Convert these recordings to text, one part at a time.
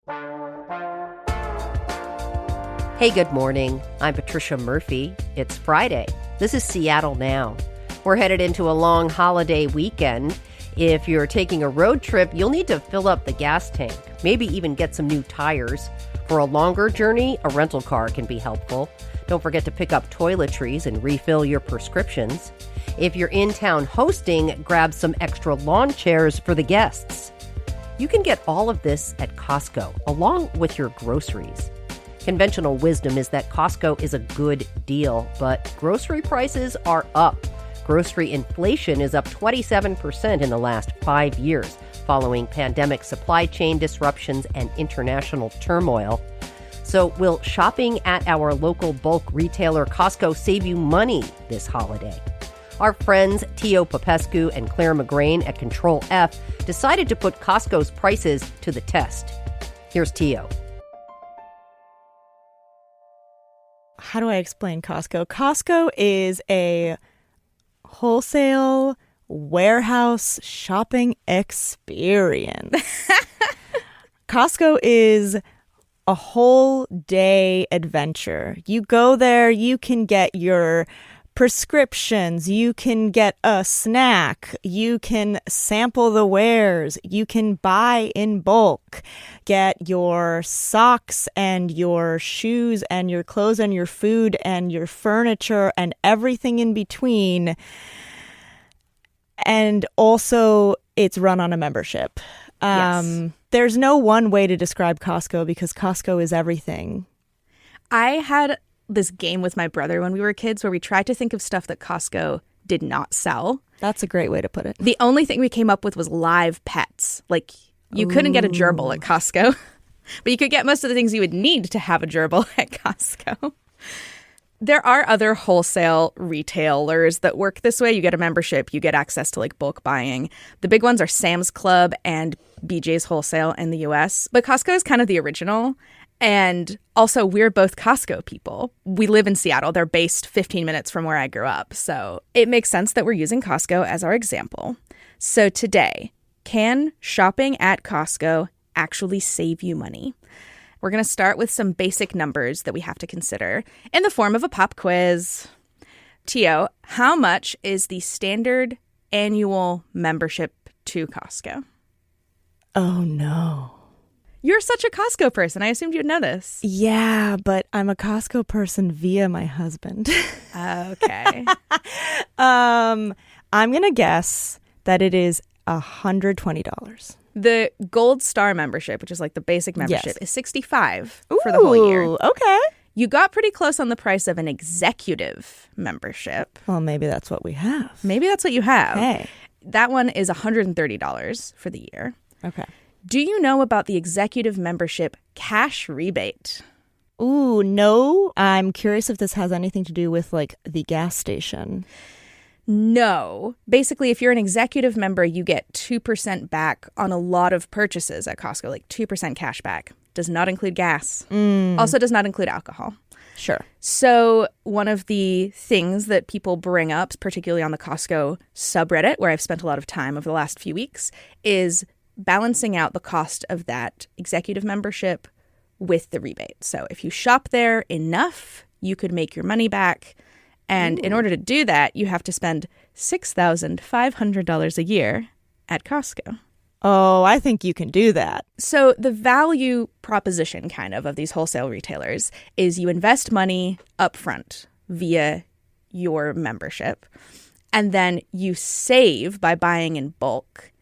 Hey, good morning. I'm Patricia Murphy. It's Friday. This is Seattle Now. We're headed into a long holiday weekend. If you're taking a road trip, you'll need to fill up the gas tank, maybe even get some new tires. For a longer journey, a rental car can be helpful. Don't forget to pick up toiletries and refill your prescriptions. If you're in town hosting, grab some extra lawn chairs for the guests. You can get all of this at Costco, along with your groceries. Conventional wisdom is that Costco is a good deal, but grocery prices are up. Grocery inflation is up 27% in the last 5 years, following pandemic supply chain disruptions and international turmoil. So will shopping at our local bulk retailer Costco save you money this holiday? Our friends Tio Popescu and Claire McGrain at Control F decided to put Costco's prices to the test. Here's Tio. How do I explain Costco? Costco is a wholesale warehouse shopping experience. Costco is a whole day adventure. You go there, you can get your prescriptions, you can get a snack, you can sample the wares, you can buy in bulk, get your socks and your shoes and your clothes and your food and your furniture and everything in between. And also, it's run on a membership. Yes. There's no one way to describe Costco because Costco is everything. I had this game with my brother when we were kids where we tried to think of stuff that Costco did not sell. That's a great way to put it. The only thing we came up with was live pets. Like, you couldn't get a gerbil at Costco, but you could get most of the things you would need to have a gerbil at Costco. There are other wholesale retailers that work this way. You get a membership, you get access to like bulk buying. The big ones are Sam's Club and BJ's Wholesale in the US. But Costco is kind of the original. And also, we're both Costco people. We live in Seattle. They're based 15 minutes from where I grew up. So it makes sense that we're using Costco as our example. So today, can shopping at Costco actually save you money? We're going to start with some basic numbers that we have to consider in the form of a pop quiz. Tio, how much is the standard annual membership to Costco? Oh, no. You're such a Costco person. I assumed you'd know this. Yeah, but I'm a Costco person via my husband. Okay. I'm going to guess that it is $120. The Gold Star membership, which is like the basic membership, is $65 Ooh, for the whole year. Okay. You got pretty close on the price of an executive membership. Well, maybe that's what we have. Maybe that's what you have. Hey. That one is $130 for the year. Okay. Do you know about the executive membership cash rebate? Ooh, no. I'm curious if this has anything to do with like the gas station. No. Basically, if you're an executive member, you get 2% back on a lot of purchases at Costco, like 2% cash back. Does not include gas. Also does not include alcohol. Sure. So one of the things that people bring up, particularly on the Costco subreddit, where I've spent a lot of time over the last few weeks, is balancing out the cost of that executive membership with the rebate. So if you shop there enough, you could make your money back. And in order to do that, you have to spend $6,500 a year at Costco. Oh, I think you can do that. So the value proposition kind of these wholesale retailers is you invest money upfront via your membership, and then you save by buying in bulk.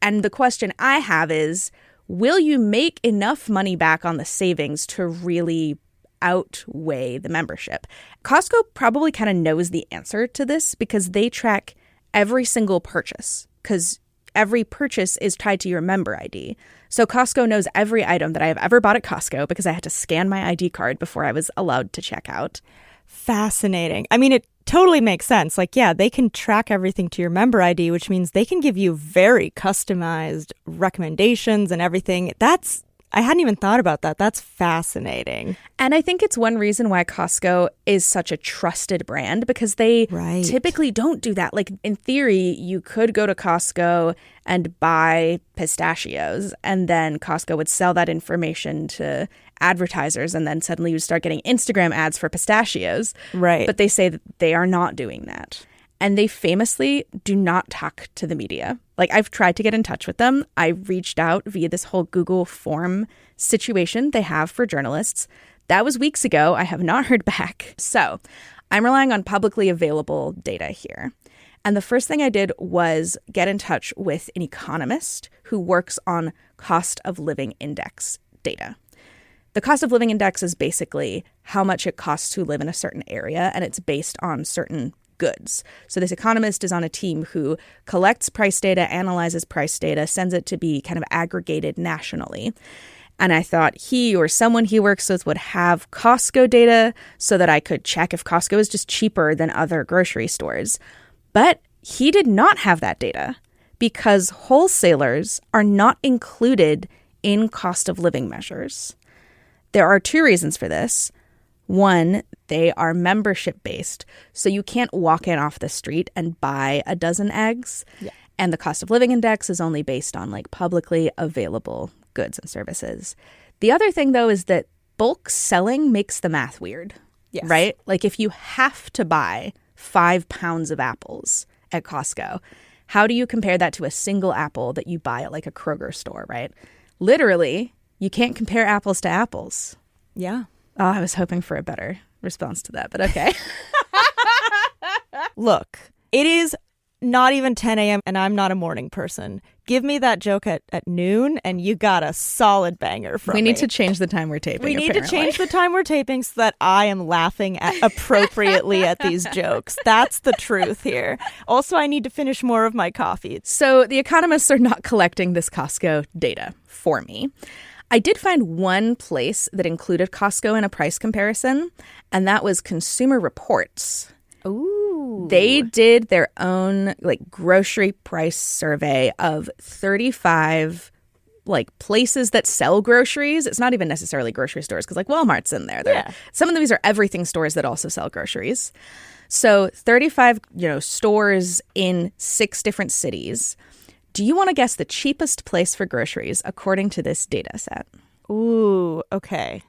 And the question I have is, will you make enough money back on the savings to really outweigh the membership? Costco probably kind of knows the answer to this because they track every single purchase, because every purchase is tied to your member ID. So Costco knows every item that I have ever bought at Costco because I had to scan my ID card before I was allowed to check out. Fascinating. I mean, it totally makes sense. Like, yeah, they can track everything to your member ID, which means they can give you very customized recommendations and everything. That's I hadn't even thought about that. That's fascinating. And I think it's one reason why Costco is such a trusted brand, because they Right. typically don't do that. Like, in theory, you could go to Costco and buy pistachios, and then Costco would sell that information to advertisers, and then suddenly you start getting Instagram ads for pistachios. Right. But they say that they are not doing that. And they famously do not talk to the media. Like, I've tried to get in touch with them. I reached out via this whole Google form situation they have for journalists. That was weeks ago. I have not heard back. So I'm relying on publicly available data here. And the first thing I did was get in touch with an economist who works on cost of living index data. The cost of living index is basically how much it costs to live in a certain area, and it's based on certain goods. So this economist is on a team who collects price data, analyzes price data, sends it to be kind of aggregated nationally. And I thought he or someone he works with would have Costco data so that I could check if Costco is just cheaper than other grocery stores. But he did not have that data because wholesalers are not included in cost of living measures. There are two reasons for this. One, they are membership based, so you can't walk in off the street and buy a dozen eggs. Yeah. And the cost of living index is only based on like publicly available goods and services. The other thing, though, is that bulk selling makes the math weird, Yes. right? Like, if you have to buy 5 pounds of apples at Costco, how do you compare that to a single apple that you buy at like a Kroger store, right? Literally, you can't compare apples to apples. Yeah. Oh, I was hoping for a better response to that, but okay. Look, it is not even 10 a.m. and I'm not a morning person. Give me that joke at noon and you got a solid banger from me. We need to change the time we're taping. We need to change the time we're taping so that I am laughing appropriately at these jokes. That's the truth here. Also, I need to finish more of my coffee. So the economists are not collecting this Costco data for me. I did find one place that included Costco in a price comparison, and that was Consumer Reports. Ooh. They did their own like grocery price survey of 35 like places that sell groceries. It's not even necessarily grocery stores because like Walmart's in there. Yeah. Some of these are everything stores that also sell groceries. So 35, stores in 6 different cities. Do you want to guess the cheapest place for groceries according to this data set? Ooh, okay.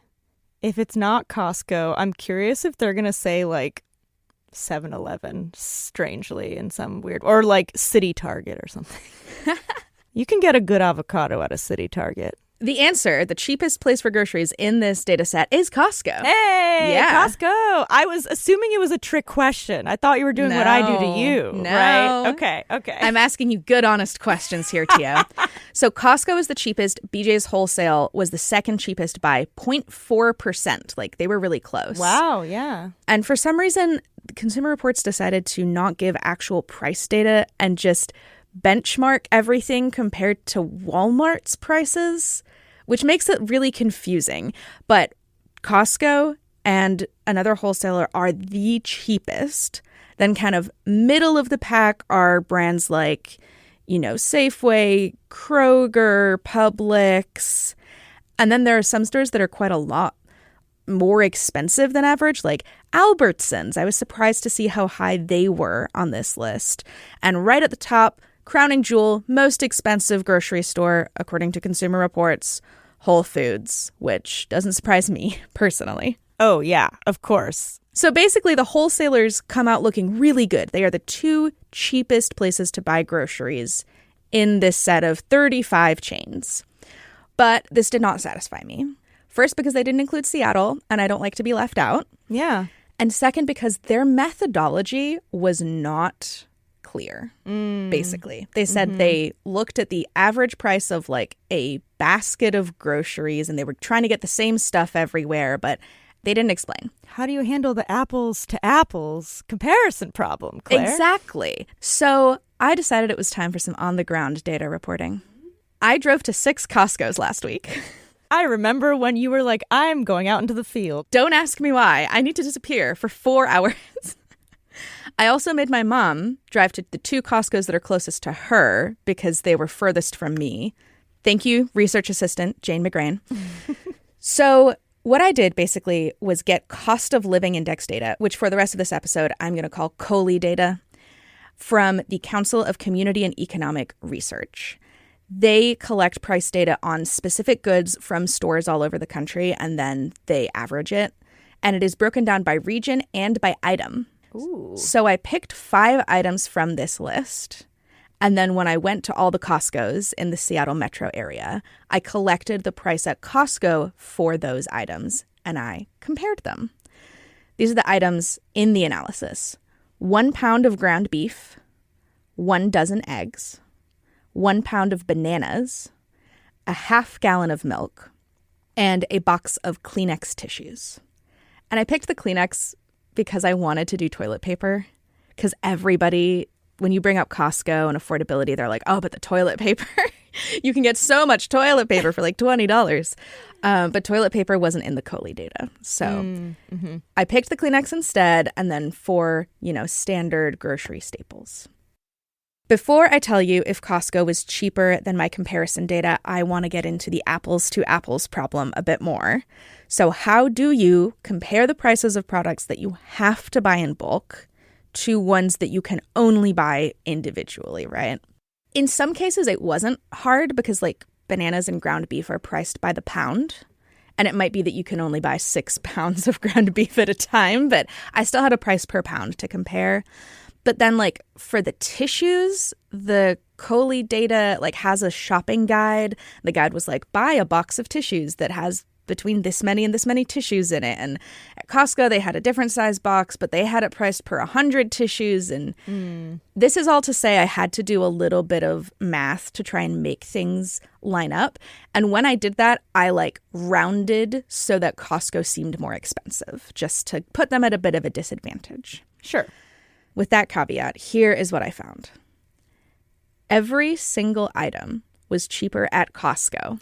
If it's not Costco, I'm curious if they're going to say like 7-Eleven, strangely, in some weird, or like City Target or something. You can get a good avocado at a City Target. The answer, the cheapest place for groceries in this data set is Costco. Hey, Yeah. Costco. I was assuming it was a trick question. I thought you were doing what I do to you. No. Right? Okay. I'm asking you good, honest questions here, Tia. So Costco is the cheapest. BJ's Wholesale was the second cheapest by 0.4%. Like, they were really close. Wow, yeah. And for some reason, Consumer Reports decided to not give actual price data and just benchmark everything compared to Walmart's prices, which makes it really confusing. But Costco and another wholesaler are the cheapest. Then kind of middle of the pack are brands like, Safeway, Kroger, Publix. And then there are some stores that are quite a lot more expensive than average, like Albertsons. I was surprised to see how high they were on this list. And right at the top, crowning jewel, most expensive grocery store, according to Consumer Reports, Whole Foods, which doesn't surprise me personally. Oh, yeah, of course. So basically, the wholesalers come out looking really good. They are the 2 cheapest places to buy groceries in this set of 35 chains. But this did not satisfy me. First, because they didn't include Seattle, and I don't like to be left out. Yeah. And second, because their methodology was not clear, basically. They said they looked at the average price of like a basket of groceries and they were trying to get the same stuff everywhere, but they didn't explain. How do you handle the apples to apples comparison problem, Claire? Exactly. So I decided it was time for some on-the-ground data reporting. I drove to 6 Costcos last week. I remember when you were like, I'm going out into the field. Don't ask me why. I need to disappear for 4 hours. I also made my mom drive to the 2 Costcos that are closest to her because they were furthest from me. Thank you, research assistant Jane McGrain. So what I did basically was get cost of living index data, which for the rest of this episode, I'm going to call KUOW data, from the Council of Community and Economic Research. They collect price data on specific goods from stores all over the country, and then they average it. And it is broken down by region and by item. Ooh. So I picked 5 items from this list. And then when I went to all the Costco's in the Seattle metro area, I collected the price at Costco for those items, and I compared them. These are the items in the analysis. 1 pound of ground beef, 1 dozen eggs, 1 pound of bananas, a half gallon of milk, and a box of Kleenex tissues. And I picked the Kleenex because I wanted to do toilet paper, because everybody, when you bring up Costco and affordability, they're like, oh, but the toilet paper, you can get so much toilet paper for like $20. But toilet paper wasn't in the KUOW data. So I picked the Kleenex instead, and then 4, standard grocery staples. Before I tell you if Costco was cheaper than my comparison data, I want to get into the apples to apples problem a bit more. So how do you compare the prices of products that you have to buy in bulk to ones that you can only buy individually, right? In some cases, it wasn't hard because like bananas and ground beef are priced by the pound. And it might be that you can only buy 6 pounds of ground beef at a time, but I still had a price per pound to compare. But then like for the tissues, the KUOW data like has a shopping guide. The guide was like, buy a box of tissues that has between this many and this many tissues in it. And at Costco, they had a different size box, but they had it priced per 100 tissues. And this is all to say I had to do a little bit of math to try and make things line up. And when I did that, I like rounded so that Costco seemed more expensive, just to put them at a bit of a disadvantage. Sure. With that caveat, here is what I found. Every single item was cheaper at Costco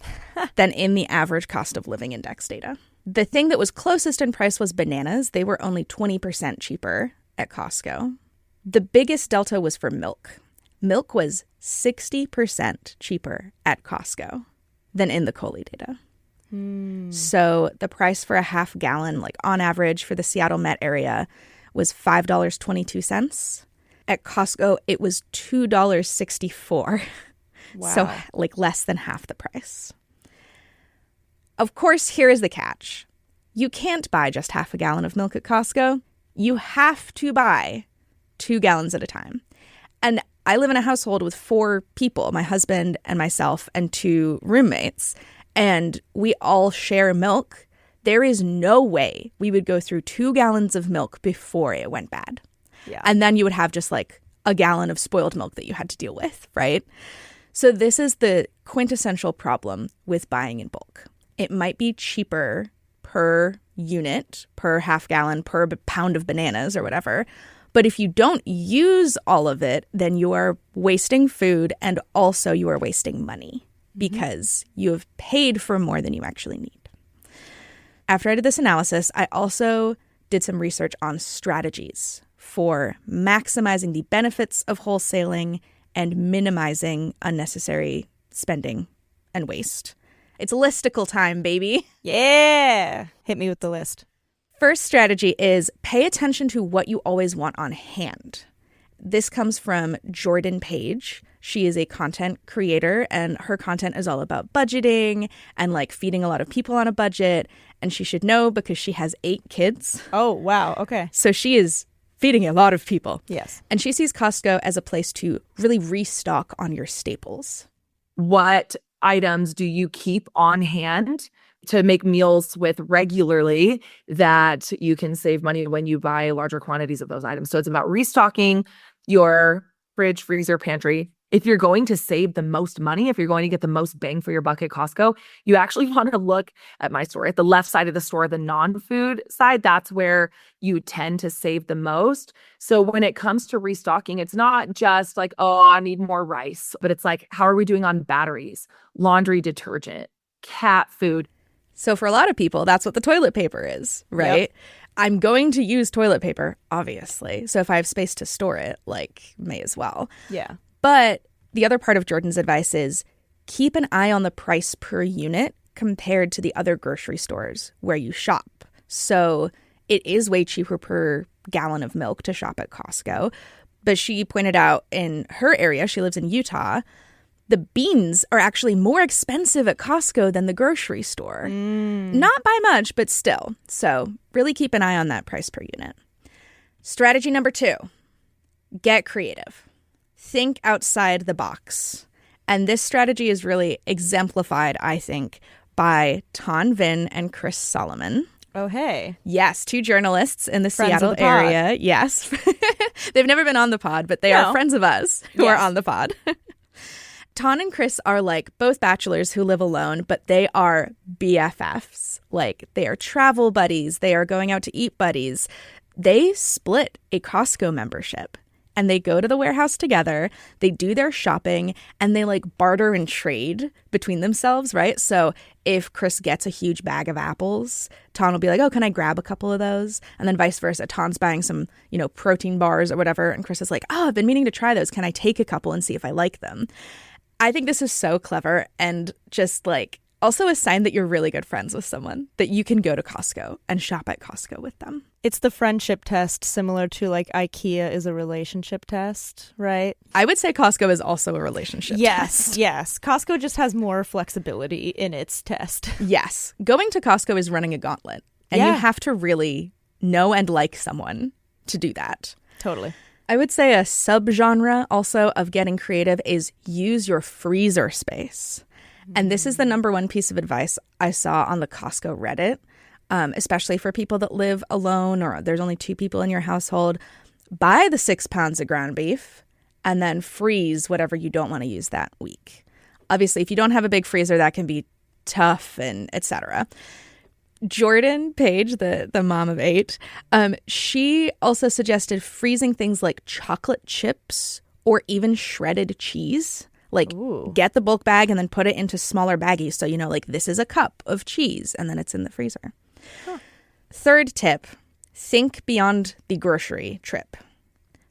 than in the average cost of living index data. The thing that was closest in price was bananas. They were only 20% cheaper at Costco. The biggest delta was for milk. Milk was 60% cheaper at Costco than in the KUOW data. So the price for a half gallon, like on average for the Seattle Met area, was $5.22. At Costco, it was $2.64. Wow. So like less than half the price. Of course, here is the catch. You can't buy just half a gallon of milk at Costco. You have to buy 2 gallons at a time. And I live in a household with 4 people, my husband and myself and 2 roommates, and we all share milk. There is no way we would go through 2 gallons of milk before it went bad. Yeah. And then you would have just like a gallon of spoiled milk that you had to deal with, right? So this is the quintessential problem with buying in bulk. It might be cheaper per unit, per half gallon, per pound of bananas or whatever. But if you don't use all of it, then you are wasting food, and also you are wasting money because you have paid for more than you actually need. After I did this analysis, I also did some research on strategies for maximizing the benefits of wholesaling and minimizing unnecessary spending and waste. It's listicle time, baby. Yeah. Hit me with the list. First strategy is pay attention to what you always want on hand. This comes from Jordan Page. She is a content creator, and her content is all about budgeting and like feeding a lot of people on a budget. And she should know because she has 8 kids. Oh, wow. Okay. So she is feeding a lot of people. Yes. And she sees Costco as a place to really restock on your staples. What items do you keep on hand to make meals with regularly that you can save money when you buy larger quantities of those items? So it's about restocking your fridge, freezer, pantry. If you're going to save the most money, if you're going to get the most bang for your buck at Costco, you actually want to look at my store, at the left side of the store, the non-food side. That's where you tend to save the most. So when it comes to restocking, it's not just like, oh, I need more rice, but it's like, how are we doing on batteries, laundry detergent, cat food? So for a lot of people, that's what the toilet paper is, right? Yep. I'm going to use toilet paper, obviously. So if I have space to store it, like, may as well. Yeah. But the other part of Jordan's advice is keep an eye on the price per unit compared to the other grocery stores where you shop. So it is way cheaper per gallon of milk to shop at Costco. But she pointed out in her area, she lives in Utah, the beans are actually more expensive at Costco than the grocery store. Not by much, but still. So really keep an eye on that price per unit. Strategy number 2, get creative. Think outside the box. And this strategy is really exemplified, I think, by Ton Vinh and Chris Solomon. Oh, hey. Yes, 2 journalists in the Friends Seattle of the pod. area. Yes. They've never been on the pod, but they are friends of us who are on the pod. Ton and Chris are like both bachelors who live alone, but they are BFFs. Like, they are travel buddies. They are going out to eat buddies. They split a Costco membership. And they go to the warehouse together, they do their shopping, and they like barter and trade between themselves, right? So if Chris gets a huge bag of apples, Ton will be like, oh, can I grab a couple of those? And then vice versa. Ton's buying some, protein bars or whatever. And Chris is like, oh, I've been meaning to try those. Can I take a couple and see if I like them? I think this is so clever and just like also a sign that you're really good friends with someone, that you can go to Costco and shop at Costco with them. It's the friendship test, similar to like IKEA is a relationship test, right? I would say Costco is also a relationship test. Yes. Costco just has more flexibility in its test. Yes. Going to Costco is running a gauntlet. And you have to really know and like someone to do that. Totally. I would say a subgenre also of getting creative is use your freezer space. And this is the number one piece of advice I saw on the Costco Reddit, especially for people that live alone or there's only 2 people in your household. Buy the 6 pounds of ground beef and then freeze whatever you don't want to use that week. Obviously, if you don't have a big freezer, that can be tough and etc. Jordan Page, the mom of 8, she also suggested freezing things like chocolate chips or even shredded cheese. Like, get the bulk bag and then put it into smaller baggies so you know, like, this is a cup of cheese, and then it's in the freezer. Huh. Third tip, think beyond the grocery trip.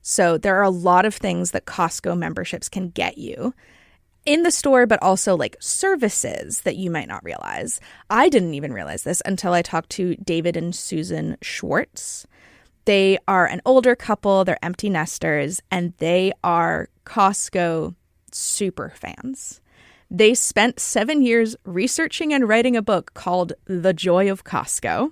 So there are a lot of things that Costco memberships can get you in the store, but also, like, services that you might not realize. I didn't even realize this until I talked to David and Susan Schwartz. They are an older couple, they're empty nesters, and they are Costco super fans. They spent 7 years researching and writing a book called The Joy of Costco.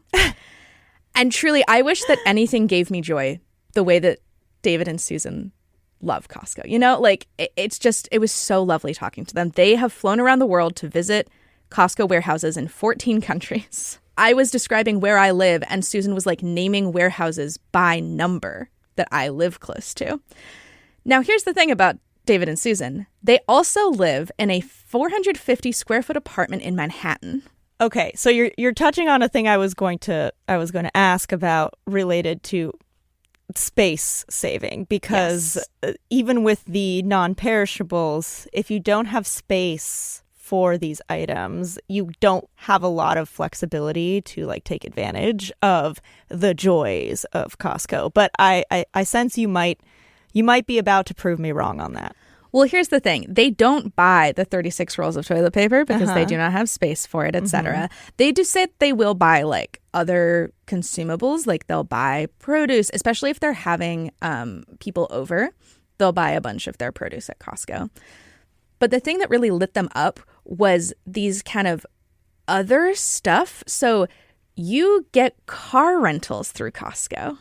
And truly, I wish that anything gave me joy the way that David and Susan love Costco. Like, it was so lovely talking to them. They have flown around the world to visit Costco warehouses in 14 countries. I was describing where I live, and Susan was like naming warehouses by number that I live close to. Now, here's the thing about David and Susan. They also live in a 450 square foot apartment in Manhattan. Okay, so you're touching on a thing I was going to ask about related to space saving, because even with the non-perishables, if you don't have space for these items, you don't have a lot of flexibility to like take advantage of the joys of Costco. But I sense you might be about to prove me wrong on that. Well, here's the thing. They don't buy the 36 rolls of toilet paper because they do not have space for it, etc. They do say they will buy like other consumables, like they'll buy produce, especially if they're having people over. They'll buy a bunch of their produce at Costco. But the thing that really lit them up was these kind of other stuff. So you get car rentals through Costco.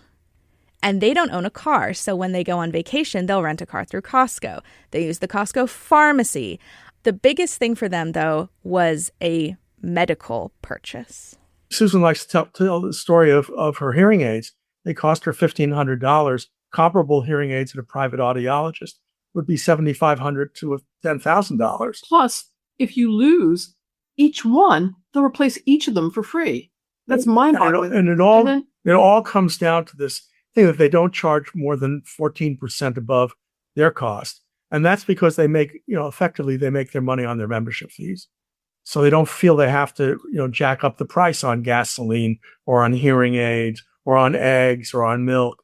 And they don't own a car, so when they go on vacation, they'll rent a car through Costco. They use the Costco pharmacy. The biggest thing for them, though, was a medical purchase. Susan likes to tell the story of her hearing aids. They cost her $1,500. Comparable hearing aids at a private audiologist would be $7,500 to $10,000. Plus, if you lose each one, they'll replace each of them for free. That's mind-boggling. And it all comes down to this thing that they don't charge more than 14% above their cost. And that's because they make, effectively they make their money on their membership fees. So they don't feel they have to, jack up the price on gasoline or on hearing aids or on eggs or on milk.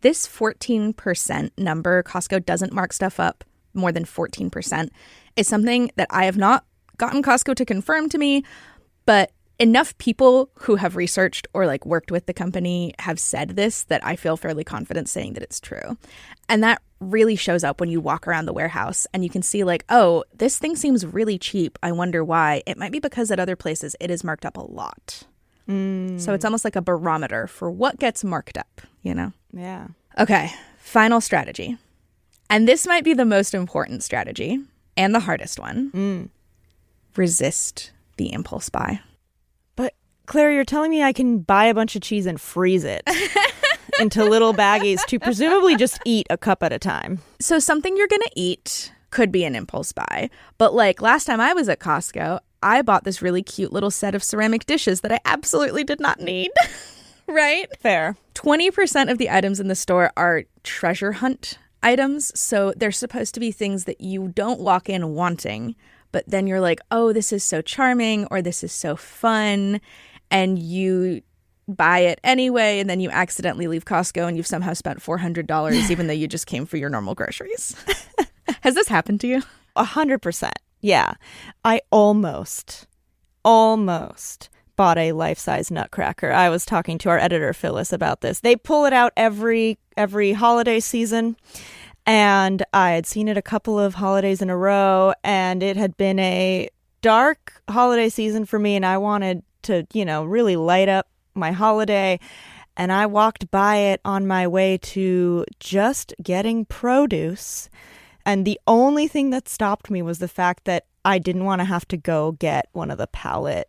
This 14% number, Costco doesn't mark stuff up more than 14%. It's something that I have not gotten Costco to confirm to me, but enough people who have researched or like worked with the company have said this that I feel fairly confident saying that it's true. And that really shows up when you walk around the warehouse and you can see like, oh, this thing seems really cheap. I wonder why. It might be because at other places it is marked up a lot. So it's almost like a barometer for what gets marked up, you know? Yeah. Okay, final strategy. And this might be the most important strategy and the hardest one. Resist the impulse buy. But Claire, you're telling me I can buy a bunch of cheese and freeze it into little baggies to presumably just eat a cup at a time. So something you're going to eat could be an impulse buy. But like last time I was at Costco, I bought this really cute little set of ceramic dishes that I absolutely did not need. Right? Fair. 20% of the items in the store are treasure hunt items. So they're supposed to be things that you don't walk in wanting, but then you're like, oh, this is so charming or this is so fun. And you buy it anyway. And then you accidentally leave Costco and you've somehow spent $400 even though you just came for your normal groceries. Has this happened to you? 100%. Yeah. I almost bought a life-size nutcracker. I was talking to our editor, Phyllis, about this. They pull it out every holiday season. And I had seen it a couple of holidays in a row, and it had been a dark holiday season for me, and I wanted to, really light up my holiday. And I walked by it on my way to just getting produce. And the only thing that stopped me was the fact that I didn't want to have to go get one of the pallet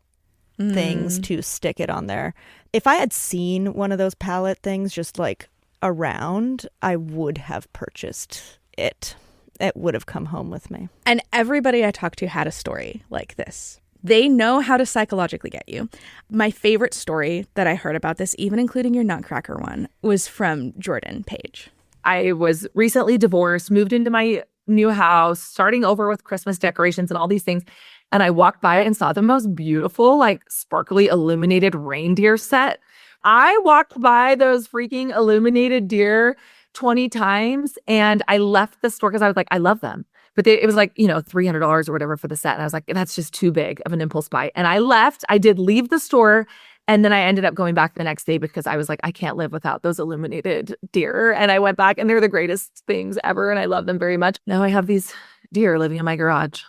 things to stick it on there. If I had seen one of those pallet things just like around, I would have purchased it. It would have come home with me. And everybody I talked to had a story like this. They know how to psychologically get you. My favorite story that I heard about this, even including your nutcracker one, was from Jordan Page. I was recently divorced, moved into my new house, starting over with Christmas decorations and all these things. And I walked by it and saw the most beautiful, like sparkly illuminated reindeer set. I walked by those freaking illuminated deer 20 times and I left the store because I was like, I love them. But it was like, $300 or whatever for the set. And I was like, that's just too big of an impulse buy. And I left. I did leave the store. And then I ended up going back the next day because I was like, I can't live without those illuminated deer. And I went back and they're the greatest things ever. And I love them very much. Now I have these deer living in my garage.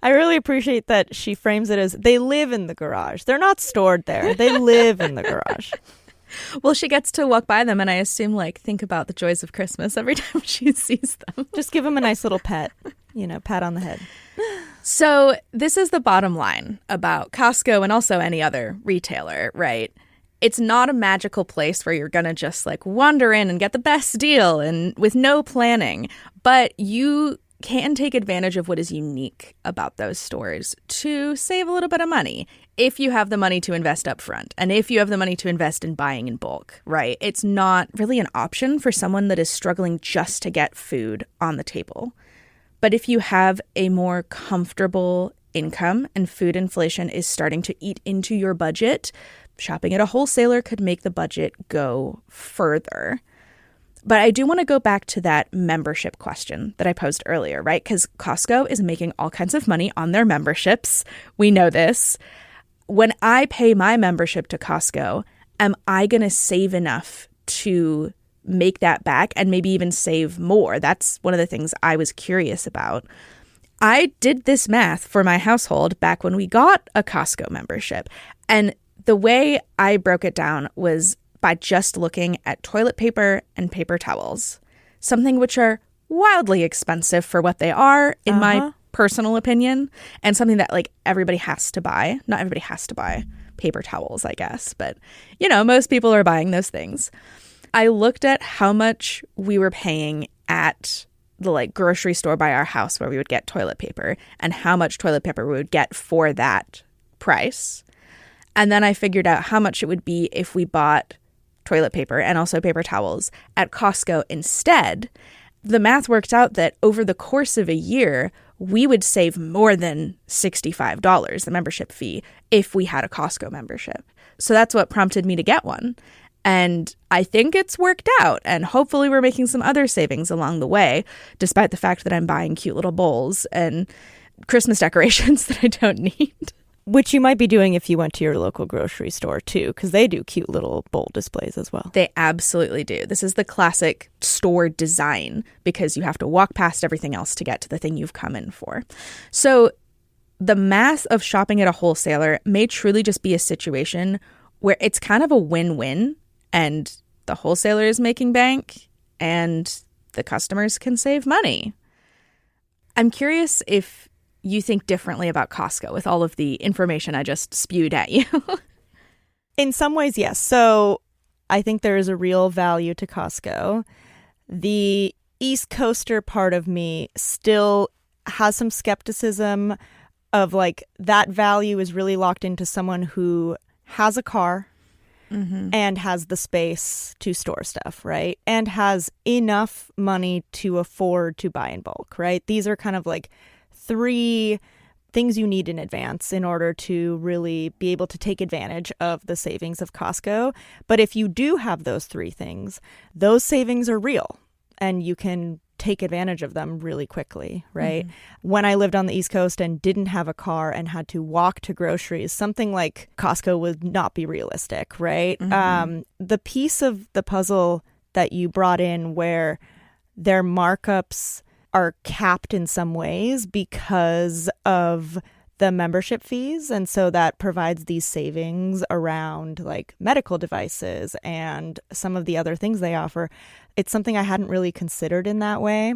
I really appreciate that she frames it as they live in the garage. They're not stored there. They live in the garage. Well, she gets to walk by them and I assume think about the joys of Christmas every time she sees them. Just give them a nice little pet, pat on the head. So this is the bottom line about Costco and also any other retailer, right? It's not a magical place where you're going to just wander in and get the best deal and with no planning, but you can take advantage of what is unique about those stores to save a little bit of money if you have the money to invest up front and if you have the money to invest in buying in bulk, right? It's not really an option for someone that is struggling just to get food on the table. But if you have a more comfortable income and food inflation is starting to eat into your budget, shopping at a wholesaler could make the budget go further. But I do want to go back to that membership question that I posed earlier, right? Because Costco is making all kinds of money on their memberships. We know this. When I pay my membership to Costco, am I going to save enough to make that back and maybe even save more? That's one of the things I was curious about. I did this math for my household back when we got a Costco membership. And the way I broke it down was by just looking at toilet paper and paper towels, something which are wildly expensive for what they are, in my personal opinion, and something that everybody has to buy. Not everybody has to buy paper towels, I guess, but most people are buying those things. I looked at how much we were paying at the grocery store by our house where we would get toilet paper and how much toilet paper we would get for that price. And then I figured out how much it would be if we bought toilet paper and also paper towels at Costco instead. The math worked out that over the course of a year, we would save more than $65, the membership fee, if we had a Costco membership. So that's what prompted me to get one. And I think it's worked out. And hopefully we're making some other savings along the way, despite the fact that I'm buying cute little bowls and Christmas decorations that I don't need. Which you might be doing if you went to your local grocery store, too, because they do cute little bowl displays as well. They absolutely do. This is the classic store design because you have to walk past everything else to get to the thing you've come in for. So the math of shopping at a wholesaler may truly just be a situation where it's kind of a win-win, and the wholesaler is making bank and the customers can save money. I'm curious if you think differently about Costco with all of the information I just spewed at you. In some ways, yes. So I think there is a real value to Costco. The East Coaster part of me still has some skepticism of like that value is really locked into someone who has a car and has the space to store stuff, right? And has enough money to afford to buy in bulk, right? These are kind of like 3 things you need in advance in order to really be able to take advantage of the savings of Costco. But if you do have those 3 things, those savings are real and you can take advantage of them really quickly, right? When I lived on the East Coast and didn't have a car and had to walk to groceries, something like Costco would not be realistic, right? The piece of the puzzle that you brought in where their markups are capped in some ways because of the membership fees. And so that provides these savings around like medical devices and some of the other things they offer. It's something I hadn't really considered in that way.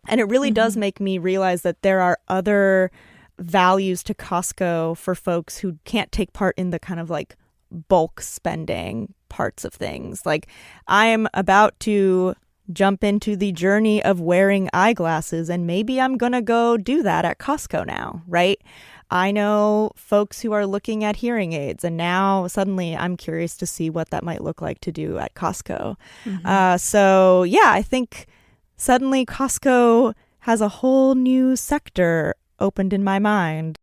And it really does make me realize that there are other values to Costco for folks who can't take part in the kind of like bulk spending parts of things. Like I am about to jump into the journey of wearing eyeglasses, and maybe I'm going to go do that at Costco now, right? I know folks who are looking at hearing aids, and now suddenly I'm curious to see what that might look like to do at Costco. So yeah, I think suddenly Costco has a whole new sector opened in my mind.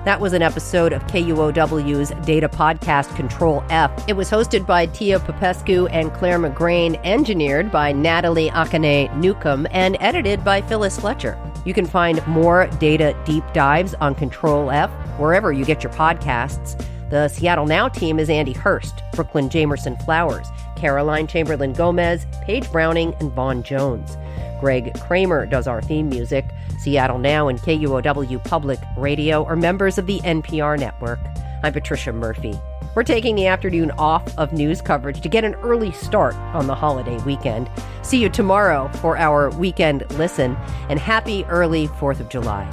That was an episode of KUOW's data podcast, Control F. It was hosted by Tia Popescu and Claire McGrain, engineered by Natalie Akane Newcomb, and edited by Phyllis Fletcher. You can find more data deep dives on Control F wherever you get your podcasts. The Seattle Now team is Andy Hurst, Brooklyn Jamerson Flowers, Caroline Chamberlain Gomez, Paige Browning, and Vaughn Jones. Greg Kramer does our theme music. Seattle Now and KUOW Public Radio are members of the NPR network. I'm Patricia Murphy. We're taking the afternoon off of news coverage to get an early start on the holiday weekend. See you tomorrow for our weekend listen, and happy early 4th of July.